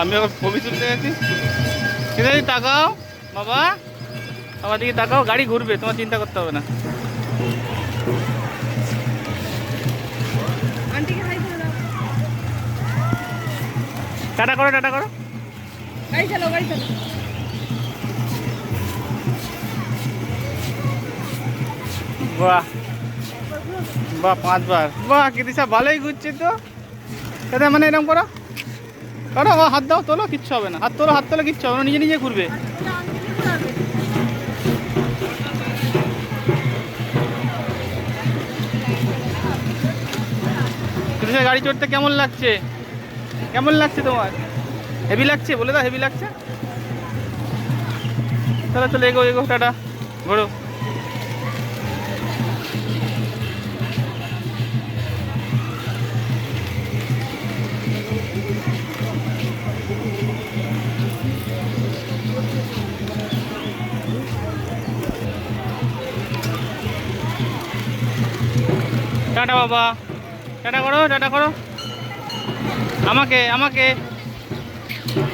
আমি আবার ছবি তুলতে গেছি। এদিকে তাকাও বাবা, বাবার দিকে তাকাও, গাড়ি ঘুরবে, তোমার চিন্তা করতে হবে না। টাটা করো, টাটা করো। গাড়ি চালাও, গাড়ি চালাও। বাহ বাহ, 5 বার। বাহ কৃতিশা ভালোই ঘুরছে তো। দাদা মানে এরকম করো, করো, হাত দাও, তোলো, কিচ্ছু হবে না। হাত তোলো, হাত তোলো, কিচ্ছু হবে না, নিজে নিজে ঘুরবে। কৃতিশা গাড়ি চড়তে কেমন লাগছে? কেমন লাগছে তোমার? হেভি লাগছে? বলে দাও হেভি লাগছে। চলো চলো, এগো এগো, টাটা, ঘোরো। টাটা বাবা, টাটা করো, টাটা করো। আমাকে আমাকে